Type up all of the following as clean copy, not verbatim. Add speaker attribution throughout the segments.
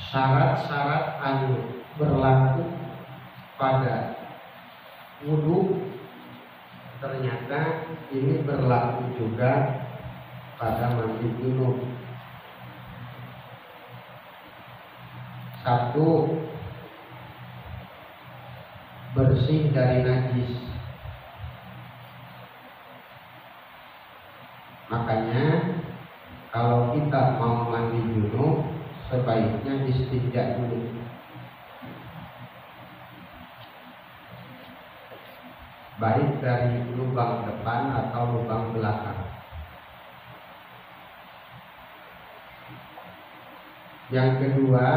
Speaker 1: syarat-syarat anu berlaku pada wudu ternyata ini berlaku juga pada mandi junub. Satu, bersih dari najis. Makanya kalau kita mau mandi junub sebaiknya istinja dulu. Baik dari lubang depan atau lubang belakang. Yang kedua,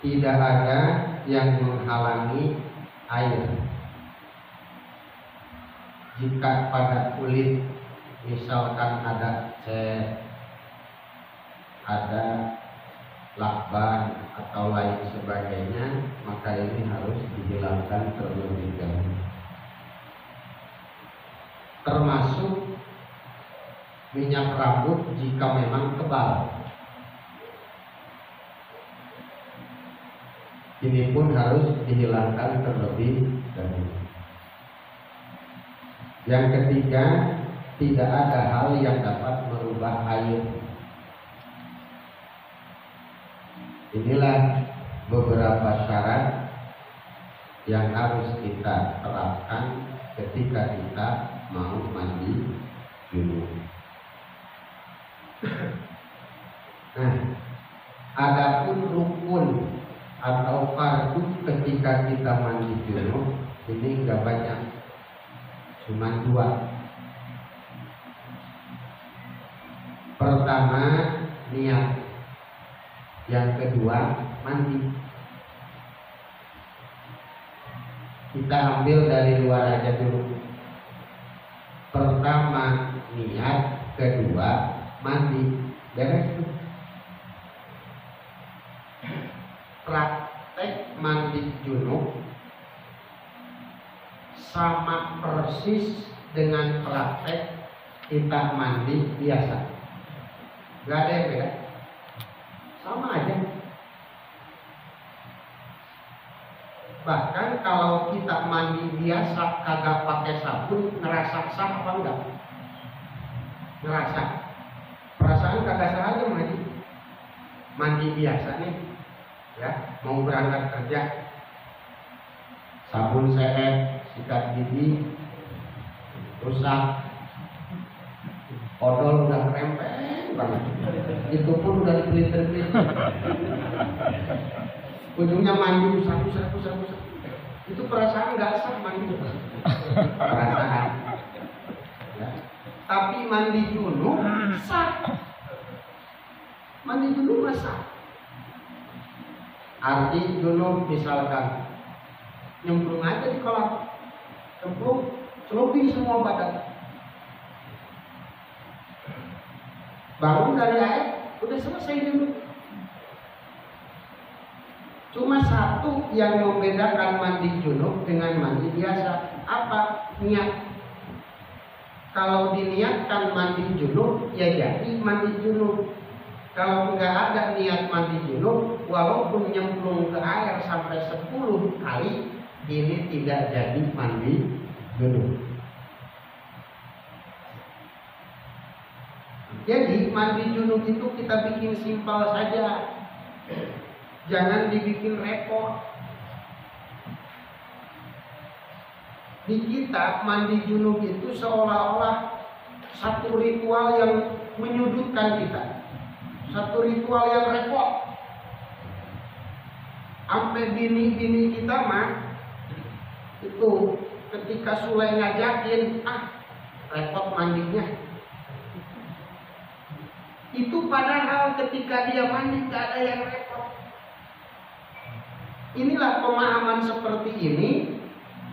Speaker 1: tidak ada yang menghalangi air. Jika pada kulit misalkan ada cet, ada lakban atau lain sebagainya, maka ini harus dihilangkan terlebih dahulu. Termasuk minyak rambut jika memang tebal. Ini pun harus dihilangkan terlebih dahulu. Yang ketiga, tidak ada hal yang dapat merubah air. Inilah beberapa syarat yang harus kita terapkan ketika kita mau mandi junub. Nah, adapun rukun atau fardu ketika kita mandi junub ini enggak banyak, cuma 2. Pertama, niat. Yang kedua, mandi. Kita ambil dari luar aja dulu. Pertama niat, kedua mandi. Beres tuh. Praktek mandi junub sama persis dengan praktek kita mandi biasa. Gak ada yang beda. Sama aja. Bahkan kalau kita mandi biasa kagak pakai sabun, ngerasa sah apa enggak? Ngerasa. Perasaan kagak sah aja mandi. Mandi biasa nih, ya, mau berangkat kerja, sabun sehet, sikat gigi rusak, odol udah kerempeng banget. Itu pun udah dipeliter-peliter. Ujungnya mandi usah. Itu perasaan nggak sah mandi. Perasaan. Ya. Tapi mandi junub sah. Mandi junub sah. Arti junub misalkan nyemplung aja di kolam, celupin semua badan. Bangun dari air, udah selesai dulu. Cuma satu yang membedakan mandi junub dengan mandi biasa. Apa? Niat. Kalau diniatkan mandi junub, ya jadi mandi junub. Kalau nggak ada niat mandi junub, walaupun nyemplung ke air sampai 10 kali, ini tidak jadi mandi junub. Jadi mandi junub itu kita bikin simpel saja, jangan dibikin repot. Di kita mandi junub itu seolah-olah satu ritual yang menyudutkan kita, satu ritual yang repot. Sampai bini-bini kita mah itu ketika Sule ngajakin, repot mandinya. Itu padahal ketika dia mandi gak ada yang repot. Inilah pemahaman seperti ini,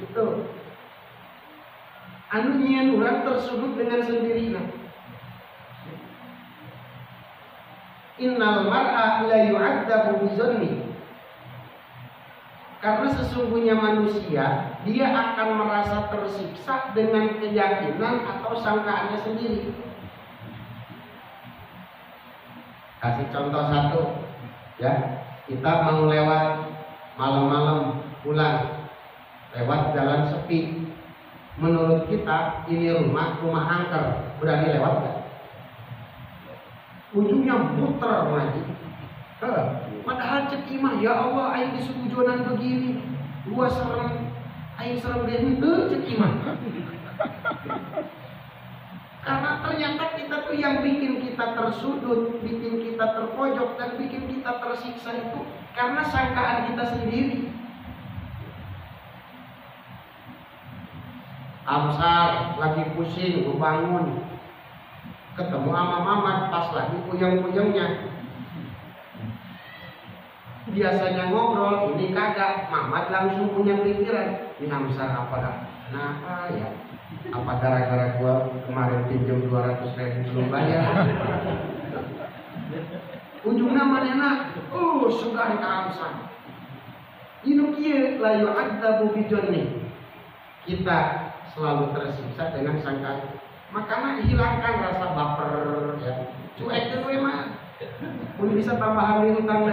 Speaker 1: itu anu nyian urang tersudut dengan sendirinya. Innal mar'a la yu'adzabu bizanni. Karena sesungguhnya manusia dia akan merasa tersiksa dengan keyakinan atau sangkaannya sendiri. Kasih contoh satu, ya. Kita mau lewat malam-malam pulang, lewat jalan sepi. Menurut kita ini rumah angker, berani lewat nggak? Ujungnya muter lagi. Padahal cek imah, ya Allah, aing disugujonan begini, gua serem, aing serem deh, cek imah. Karena ternyata kita tuh yang bikin kita tersudut, bikin kita terpojok, dan bikin kita tersiksa itu karena sangkaan kita sendiri. Amsal lagi pusing, gue bangun, ketemu sama Mamat pas lagi puyeng-puyengnya. Biasanya ngobrol, ini kagak. Mamat langsung punya pikiran, ini Amsal apa dah? Kenapa ya? Apa gara-gara gua kemarin pinjam 200.000 belum bayar? Ujungnya manena, sugan ka Amsal. Inu kieu la yu'adzabu bijonni. Kita selalu tersiksa dengan sangkaan. Makanya hilangkan rasa baper, ya. Cuek we mah. Pun bisa tambahan di hutang.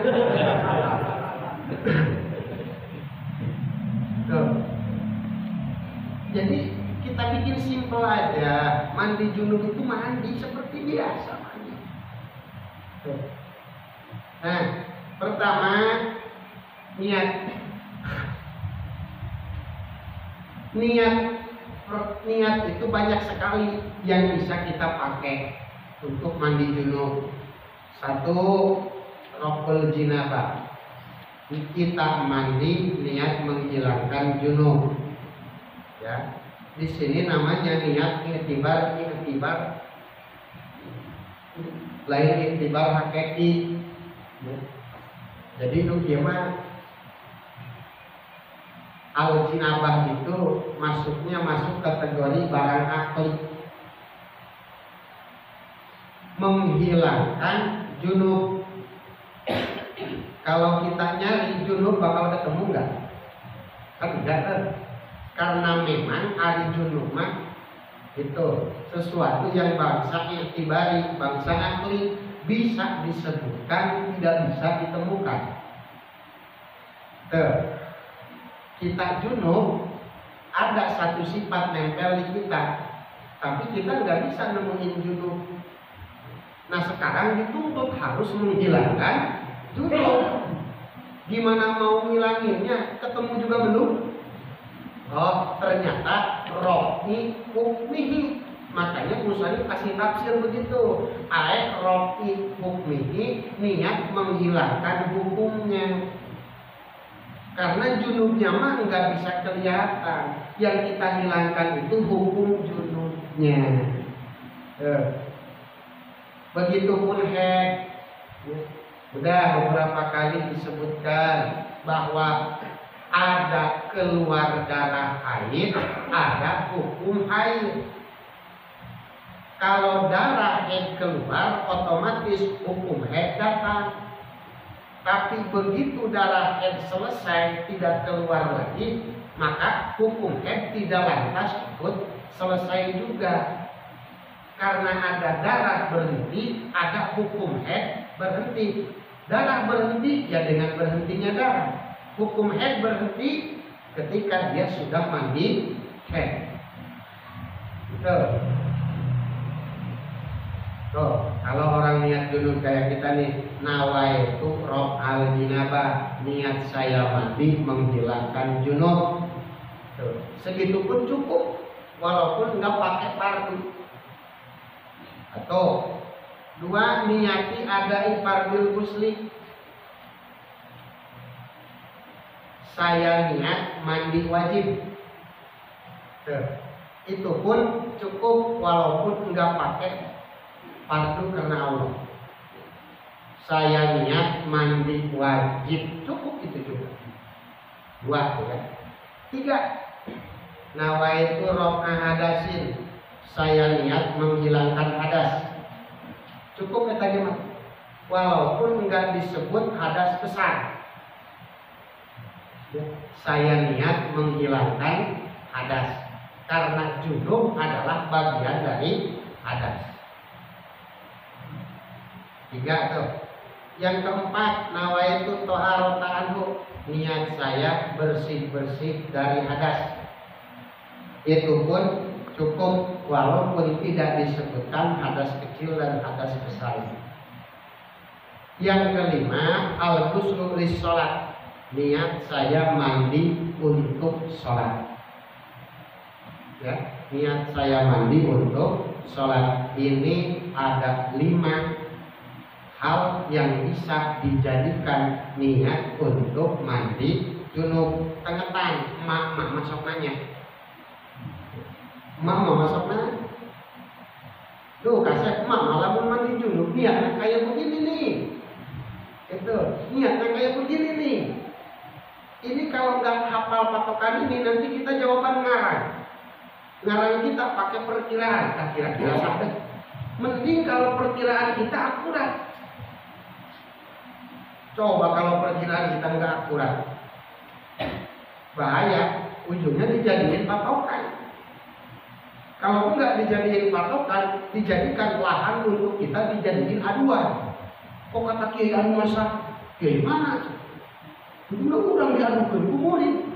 Speaker 1: Jadi kita bikin simpel aja. Mandi junub itu mandi seperti biasa mandi. Nah, pertama niat. Niat itu banyak sekali yang bisa kita pakai untuk mandi junub. Satu, rokul jinabah. Kita mandi niat menghilangkan junub. Ya, di sini namanya niat iktibar. Lain iktibar hakiki. Jadi itu gimana? Al-jinabah itu masuk kategori barang akli, menghilangkan junub. Kalau kita nyari junub bakal ketemu nggak? Kan enggak kan? Karena memang ari junub mah itu sesuatu yang bangsa iktibari, bangsa akli, bisa disebutkan, tidak bisa ditemukan. Kita junub ada satu sifat nempel di kita, tapi kita nggak bisa nemuin junub. Nah sekarang dituntut harus menghilangkan junub. Gimana mau ngilanginnya? Ketemu juga belum? Oh ternyata rofi hukmihi. Makanya Musani kasih tafsir begitu. Ayat rofi hukmihi, niat menghilangkan hukumnya. Karena junubnya mah nggak bisa kelihatan. Yang kita hilangkan itu hukum junubnya. Begitupun haid. Udah beberapa kali disebutkan bahwa ada keluar darah haid, ada hukum haid. Kalau darah haid keluar, otomatis hukum haid datang. Tapi begitu darah haid selesai tidak keluar lagi, maka hukum haid tidak lantas ikut selesai juga. Karena ada darah berhenti, ada hukum haid berhenti. Darah berhenti ya dengan berhentinya darah. Hukum haid berhenti ketika dia sudah mandi haid. Betul. Tuh, kalau orang niat dulu kayak kita nih, nawaitu rob al jinabah, niat saya mandi menghilangkan junub. Tuh, segitu pun cukup, walaupun nggak pakai fardu. Atau dua, niati adai fardil ghusli. Saya niat mandi wajib. Tuh, itu pun cukup walaupun nggak pakai fardu karena Allah. Saya niat mandi wajib, cukup itu juga. Dua ya. Tiga, nawaitu raf'a hadasin. Saya niat menghilangkan hadas. Cukup kata gimana? Walaupun enggak disebut hadas besar. Saya niat menghilangkan hadas. Karena junub adalah bagian dari hadas. 3 tuh. Yang keempat, nawaitu toharota anhu, niat saya bersih-bersih dari hadas. Itu pun cukup walaupun tidak disebutkan hadas kecil dan hadas besar. Yang kelima, al-ghuslu lis-shalat, niat saya mandi untuk sholat. Ya, niat saya mandi untuk sholat. Ini ada 5 hal yang bisa dijadikan niat untuk mandi junub. Tengetan, mak masuk nanya. Mak mau masuk nanya. Tuh kasih mak malah mau mandi junub, niatnya kayak begini nih. Itu niatnya kayak begini nih. Ini kalau nggak hafal patokan ini nanti kita jawaban ngarang. Ngarang kita pakai perkiraan, kira-kira sampai. Mending kalau perkiraan kita akurat. Coba kalau perkiraan kita nggak akurat, bahaya, ujungnya dijadiin patokan. Kalau nggak dijadiin patokan, dijadikan lahan untuk kita dijadiin aduan. Kok kata Kiai anu masa? Kiai mana? Udah diadukan, kumpulin.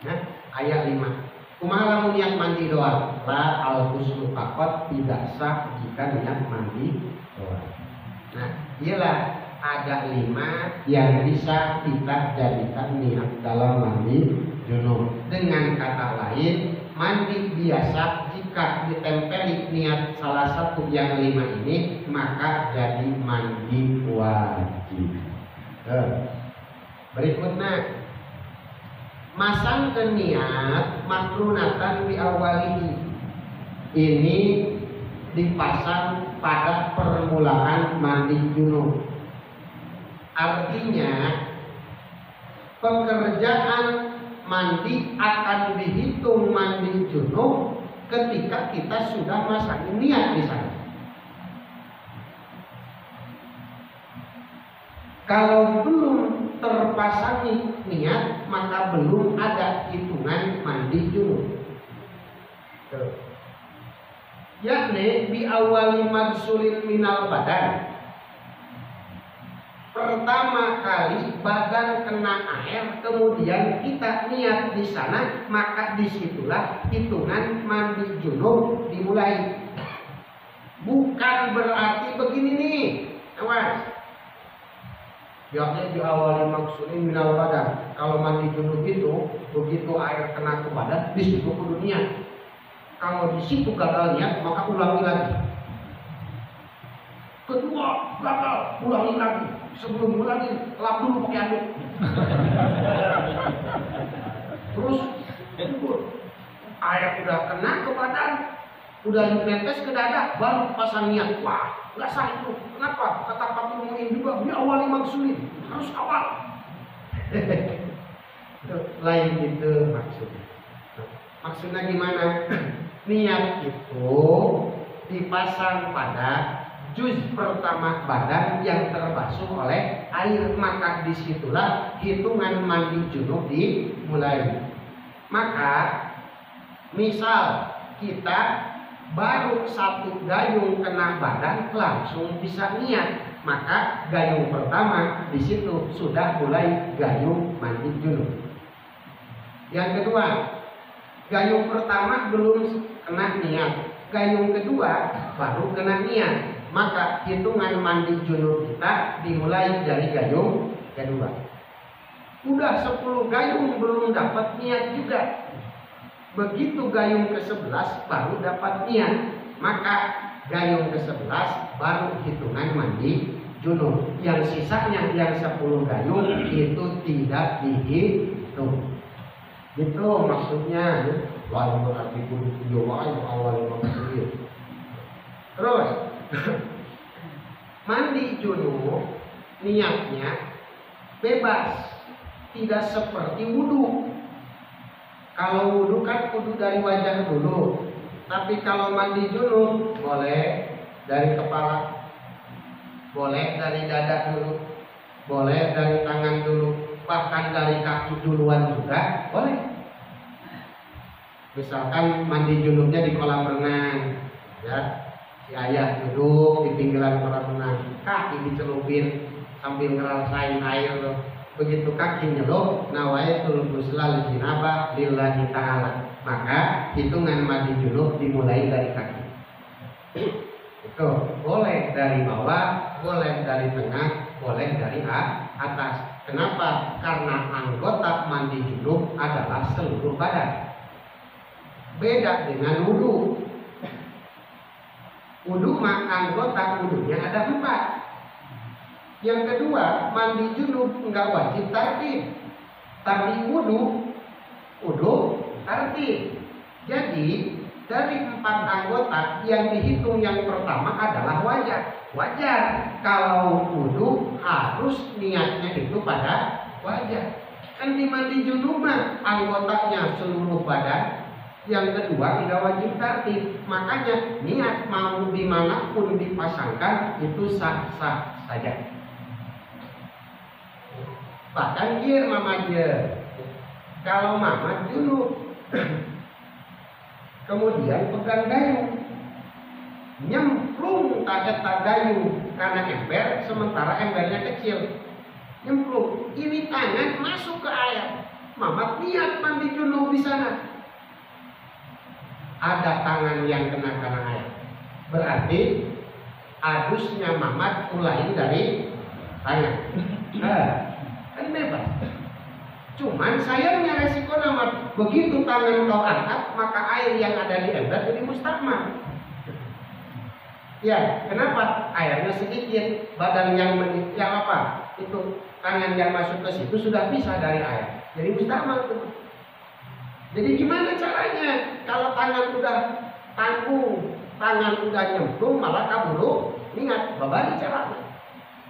Speaker 1: Nah, ayat 5. Kumaha lamun niat mandi doang, la al-ghuslu faqat, tidak sah jika niat mandi doang. Nah, ialah ada 5 yang bisa kita jadikan niat dalam mandi junub. Dengan kata lain, mandi biasa jika ditempeli niat salah satu yang 5 ini, maka jadi mandi wajib. Berikutnya, masang ke niat makrunatan di awalihi. Ini dipasang pada permulaan mandi junub. Artinya pekerjaan mandi akan dihitung mandi junub ketika kita sudah masang niat di sana. Kalau belum terpasangi niat, maka belum ada hitungan mandi junub. Yakni bi awali magsulin minal badan. Pertama kali badan kena air, kemudian kita niat di sana, maka disitulah hitungan mandi junub dimulai. Bukan berarti begini nih, awas. Yakni di awal maksudin minal badan. Kalau mandi junub itu, begitu air kena ke badan, di situ kudu niat. Kalau di situ gagal niat, maka ulangi lagi. Kedua gagal, ulangi lagi. Sebelum ulangi, lap dulu pakai aduk. Terus air udah kena ke badan, udah netes ke dada, baru pasang niat. Wah, nggak sah itu. Kenapa? Kata Pak Mu'in juga, ini awal maksudnya harus awal. Lain itu maksudnya. Maksudnya gimana? Niat itu dipasang pada juz pertama badan yang terbasuh oleh air, maka disitulah hitungan mandi junub dimulai. Maka misal kita baru 1 gayung kena badan langsung bisa niat, maka gayung pertama di situ sudah mulai gayung mandi junub. Yang kedua, gayung pertama belum kena niat, gayung kedua baru kena niat, maka hitungan mandi junub kita dimulai dari gayung kedua. Udah 10 gayung belum dapat niat juga. Begitu gayung ke-11 baru dapat niat, maka gayung ke-11 baru hitungan mandi junub. Yang sisanya yang 10 gayung itu tidak dihitung. Gitu maksudnya. Lalu berarti kudu awal maksudnya. Terus mandi junub niatnya bebas, tidak seperti wudu. Kalau wudu kan kudu dari wajah dulu, tapi kalau mandi junub boleh dari kepala, boleh dari dada dulu, boleh dari tangan dulu, bahkan dari kaki duluan juga boleh. Misalkan mandi junubnya di kolam renang, Ya, si ayah duduk di pinggiran kolam renang, kaki dicelupin sambil ngerasain air tuh. Begitu kaki nyelup, nawaitul ghusla jinabah lillahi ta'ala. Maka hitungan mandi junub dimulai dari kaki. Itu boleh dari bawah, boleh dari tengah, boleh dari atas. Kenapa? Karena anggota mandi junub adalah seluruh badan. Beda dengan wudu. Wudu mah anggota wudunya ada 4. Yang kedua, mandi junub enggak wajib tartib. Tapi wudu tartib. Jadi dari 4 anggota yang dihitung yang pertama adalah wajar. Kalau wudu harus niatnya itu pada wajar. Kan di mandi junub mah anggotanya seluruh badan. Yang kedua tidak wajib tartib. Makanya niat mau dimanapun dipasangkan itu sah-sah saja. Bahkan dia mama dia. Kalau mama junub kemudian pegang gayung, nyemplung tak gayung karena ember, sementara embernya kecil, nyemplung. Ini tangan masuk ke air. Mama niat mandi junub di sana. Ada tangan yang kena air. Berarti adusnya Mamat mulai dari tangan. Kan bebas. Cuman sayangnya resiko Mamat, begitu tangan kau angkat, maka air yang ada di ember jadi mustakmal. Ya, kenapa? Airnya sedikit, badan yang apa? Itu tangan yang masuk ke situ sudah bisa dari air. Jadi mustakmal tuh. Jadi gimana caranya? Kalau tangan udah tanggung, tangan udah nyemplung, malah kabur niat, babari caranya.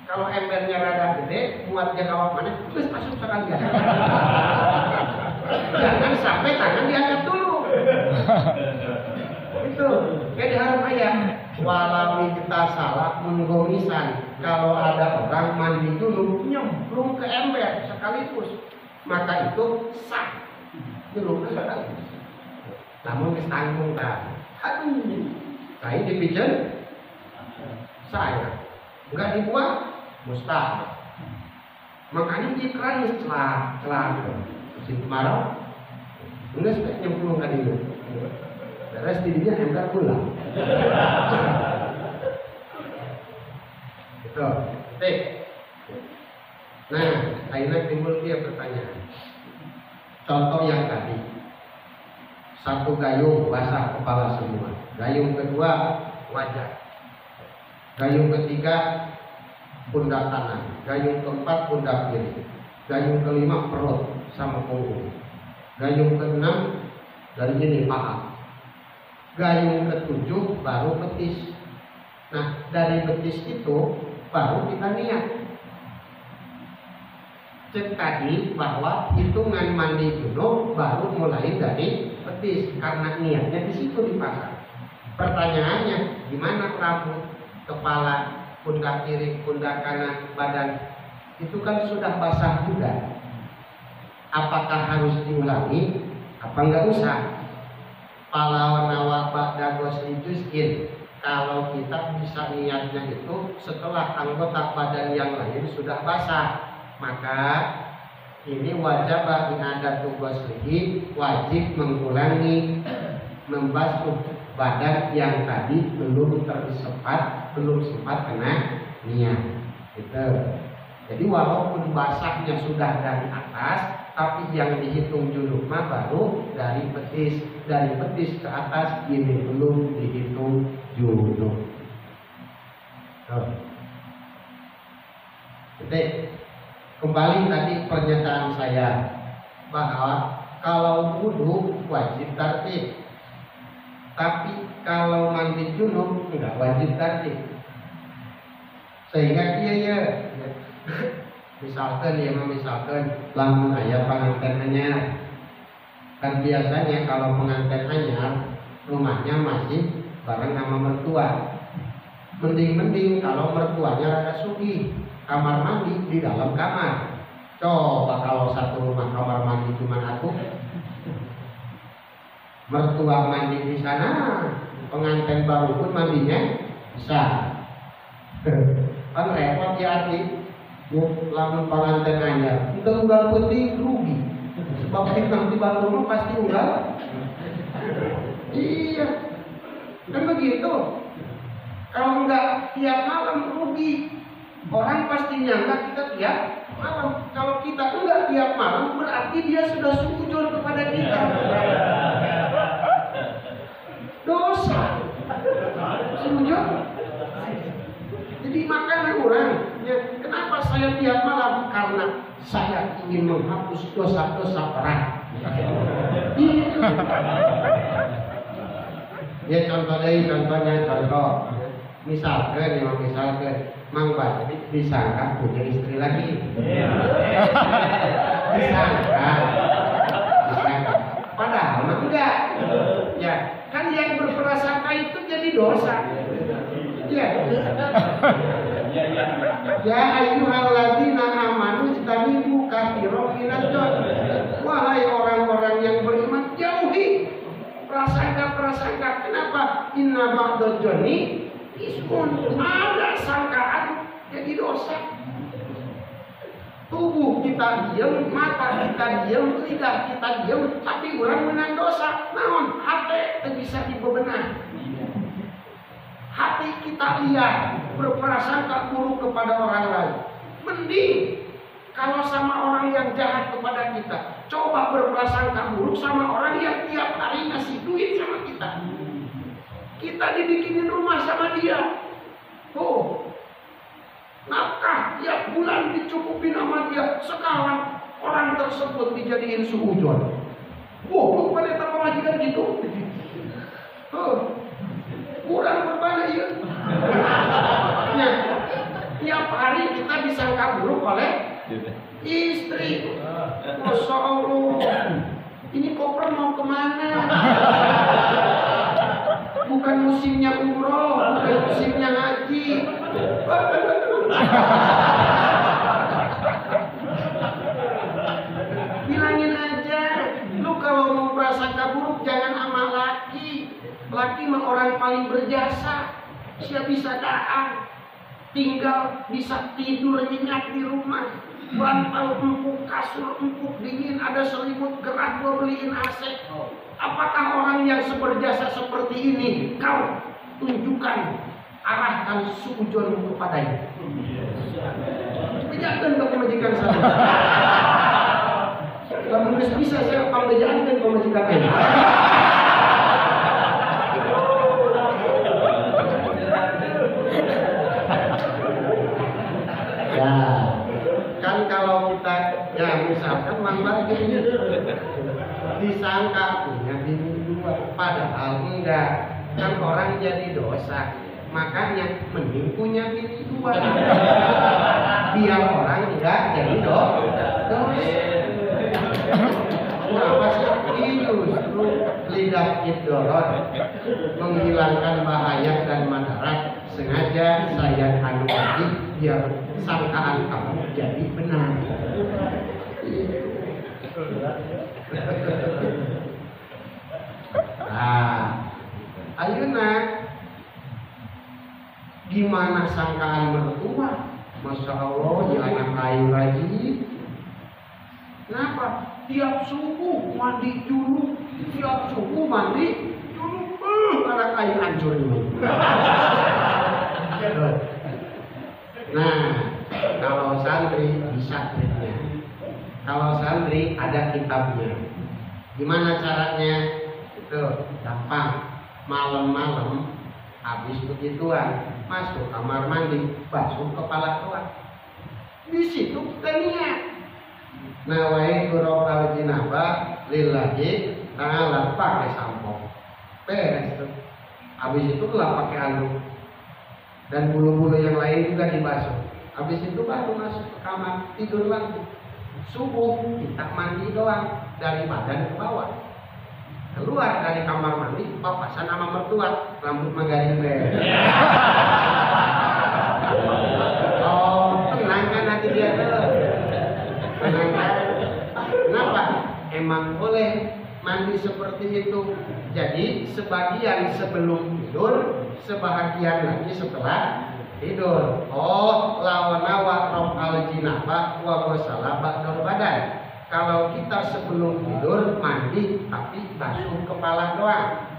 Speaker 1: Kalau embernya rada gede, muatnya kawat mana, terus masuk sekalian. Jangan sampai tangan diangkat dulu. Itu, kayak diharap ayat. Walami kita salah menggomisan. Kalau ada orang mandi dulu, nyemplung ke ember sekaligus, maka itu sah. Dulu namun ditanggung kan, aduh, saya dipijen, saya nggak dibuat, mustahil. Makanya dia keras celah, musim kemarau, enggak suka nyemplung kan itu, beres dirinya ember pulang. Itu, nah, akhirnya timbul dia pertanyaan. Contoh yang tadi, 1 gayung basah kepala semua, gayung kedua wajah, gayung ketiga pundak kanan, gayung keempat pundak kiri, gayung kelima perut sama punggung, gayung keenam dari ini paha, gayung ketujuh baru betis. Nah dari betis itu baru kita niat. Cek tadi bahwa hitungan mandi junub baru mulai dari betis karena niatnya di situ dipasang. Pertanyaannya, gimana rambut, kepala, pundak kiri, pundak kanan, badan itu kan sudah basah juga. Apakah harus diulangi? Apa enggak usah? Pahlawan awak ba'da ghusli juz'in. Kalau kita bisa niatnya itu setelah anggota badan yang lain sudah basah, maka ini wajib i'adatu ghuslihi, wajib mengulangi membasuh badan yang tadi belum sempat kena niat. Gitu. Jadi walaupun basahnya sudah dari atas, tapi yang dihitung junub mah baru dari betis ke atas, ini belum dihitung junub. Jadi kembali tadi pernyataan saya bahwa kalau wudu wajib tartib, tapi kalau mandi junub enggak wajib tartib. Sehingga dia misalkan lamun aya pengantin anyar, kan biasanya kalau pengantin anyar rumahnya masih bareng sama mertua. Mending kalau mertuanya rada sugih, kamar mandi di dalam kamar. Coba kalau satu rumah kamar mandi cuma aku, mertua mandi di sana, pengantin baru pun mandinya bisa. Kan repot ya arti. Lamun pengantin anyar, kita unggal penting rugi. Sebab kita di Bandung pasti unggal. Iya, kan begitu. Kalau enggak tiap malam rugi. Orang pasti nyangka kita tiap malam. Kalau kita enggak tiap malam, berarti dia sudah sujud kepada kita. Dosa. Sujud. Jadi makanya orang, ya, kenapa saya tiap malam? Karena saya ingin menghapus dosa-dosa orang. Itu. Ya contoh. Misalkan, Mang Badri disangka punya istri lagi. Disangka. Padahal mah enggak. Ya, kan yang berprasangka itu jadi dosa. Ya. Ya ayyuhalladzina amanu ijtanibu katsiran minadz dzanni. Wahai orang-orang yang beriman, jauhi prasangka-prasangka. Kenapa? Inna ba'dadz dzanni ismun. Ada sangkaan jadi dosa. Tubuh kita diam, mata kita diam, lidah kita diam, tapi orang menang dosa. Namun hati bisa dibebenah. Hati kita lihat, berprasangka buruk kepada orang lain. Mending kalau sama orang yang jahat kepada kita, coba berprasangka buruk sama orang yang tiap hari ngasih duit sama kita. Kita dibikinin rumah sama dia. Oh, nafkah tiap bulan dicukupin sama dia. Sekarang orang tersebut dijadiin suujon. Wow, pada tak pemajikan gitu. Kurang berbalik ya. Ya. Tiap hari kita disangka buruk oleh istri. Masya Allah. Ini koper mau kemana? Bukan musimnya umroh, bukan musimnya haji. Bilangin aja, lu kalau mau prasangka buruk jangan sama laki. Laki mah orang paling berjasa. Siapa bisa daang, tinggal bisa tidur nyenyak di rumah. Bantal empuk, kasur empuk, dingin, ada selimut gerak, gua beliin AC. Apakah orang yang seberjasa seperti ini kau tunjukkan, arahkan suujon kepadanya? Jangan kau majikan saya. Kamu bisa saya pembejaan dan pemajikan ini. Ya, kan kalau kita, ya misalkan Mang Badri disangka punya bini dua, padahal enggak, kan orang jadi dosa. Makanya mending punya bini dua, biar orang enggak jadi dosa. Kenapa sih? Justru lidah idorot menghilangkan bahaya dan madarat. Sengaja saya anu lagi biar sangkaan kamu jadi benar. Nah, ayeuna gimana sangkaan mertua? Masya Allah, ya anak ayu rajin. Kenapa? Tiap subuh mandi dulu, tiap subuh mandi dulu, anak ayu hancur dulu. Nah, kalau santri bisa triknya. Kalau santri ada kitabnya. Gimana caranya? Itu gampang. Malam-malam habis begituan, masuk kamar mandi, basuh kepala tuan. Di situ kita niat. Nawaitu robbal jinabah lillahi ta'ala, pakai sampo. Beres tuh. Habis itu lah pakai anduk. Dan bulu-bulu yang lain juga dibasuh. Habis itu baru masuk ke kamar, tidur lagi. Subuh kita mandi doang dari badan ke bawah. Keluar dari kamar mandi, papasan sama mertua, rambut magaring beres. Oh, tenang kan hati dia tuh. Tenang kan? Kenapa? Emang boleh mandi seperti itu. Jadi sebagian sebelum tidur, sebagian lagi setelah tidur. Oh, lawana wa raf'al jinabah wa ghusala ba'dal badan. Kalau kita sebelum tidur mandi tapi basuh kepala doang.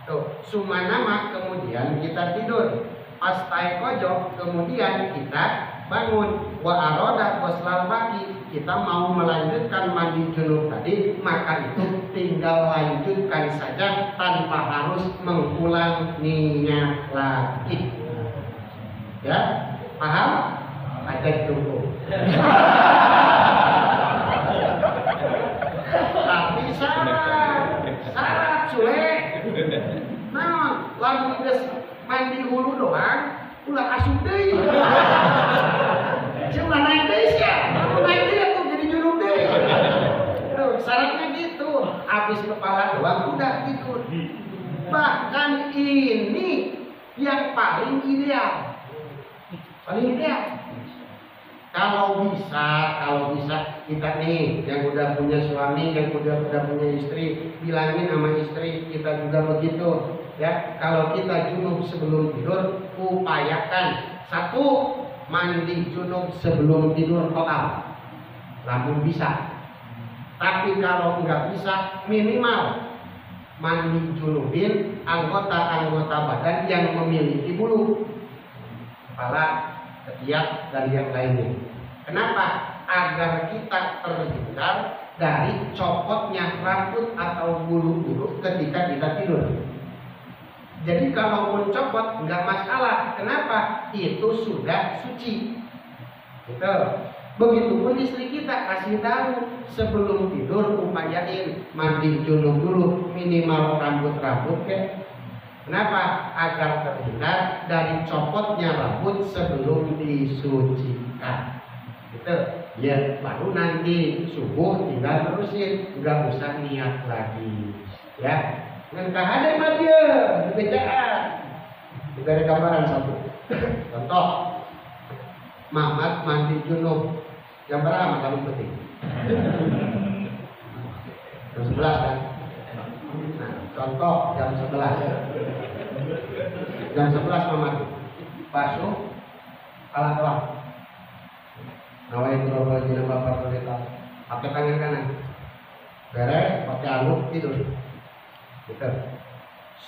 Speaker 1: Tuh, sumanama kemudian kita tidur. Pas taikojo kemudian kita bangun. Wa aroda ghuslal baqi, kita mau melanjutkan mandi junub tadi, maka itu tinggal lanjutkan saja tanpa harus mengulang niat lagi. Ya, paham? Aja cukup. Tapi syarat sulit. Nah, lalu geus mandi hulu doang, ulah asup deui. Cuma naik deui ya. Naik deui tuh jadi junub deui. Tuh, syaratnya gitu. Habis kepala doang udah tidur. Bahkan ini yang paling ideal. Paling ideal. Kalau bisa kita nih yang udah punya suami, yang udah punya istri, bilangin sama istri kita juga begitu. Ya, kalau kita junub sebelum tidur, upayakan satu mandi junub sebelum tidur total. Namun bisa. Tapi kalau nggak bisa, minimal mandi junubin anggota-anggota badan yang memiliki bulu, kepala, ketiak, dan yang lainnya. Kenapa? Agar kita terhindar dari copotnya rambut atau bulu-bulu ketika kita tidur. Jadi kalau pun copot nggak masalah. Kenapa? Itu sudah suci. Gitu. Begitupun istri kita kasih tahu sebelum tidur upayain mandi junub dulu, minimal rambut-rambut ya. Kenapa? Agar terhindar dari copotnya rambut sebelum disucikan. Gitu. Ya, baru nanti subuh tinggal terusin, nggak usah niat lagi. Ya, nggak ada dia bejaan. Juga ada gambaran satu. Contoh, Mamat mandi junub. Jam berapa kamu penting? Jam 11 kan? Nah, contoh jam 11. Jam 11 Mamat basuh alat doang. Nawain terobos jenama bapak pendeta. Pakai tangan kanan. Beres, pakai anduk tidur. Gitu.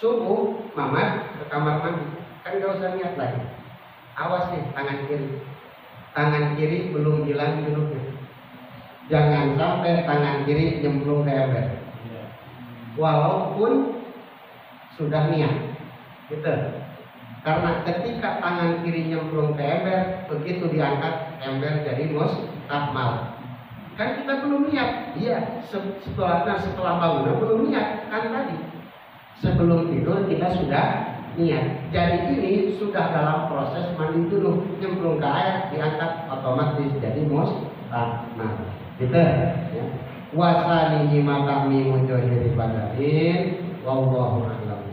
Speaker 1: Subuh Mamat ke kamar mandi. Kan gak usah niat lagi. Awas nih tangan kiri. Tangan kiri belum hilang junubnya. Jangan sampai tangan kiri nyemplung ke ember. Walaupun sudah niat. Gitu. Karena ketika tangan kiri nyemplung ke ember, begitu diangkat ember jadi mustakmal. Kan kita belum niat. Iya, setelah bangun belum niat kan tadi. Sebelum tidur kita sudah niat. Jadi ini sudah dalam proses mandi dulu, nyemplung ke air, diangkat otomatis jadi mustakmal. Gitu ya. Wasanihi matami mujohiri badarin wallahu a'lam.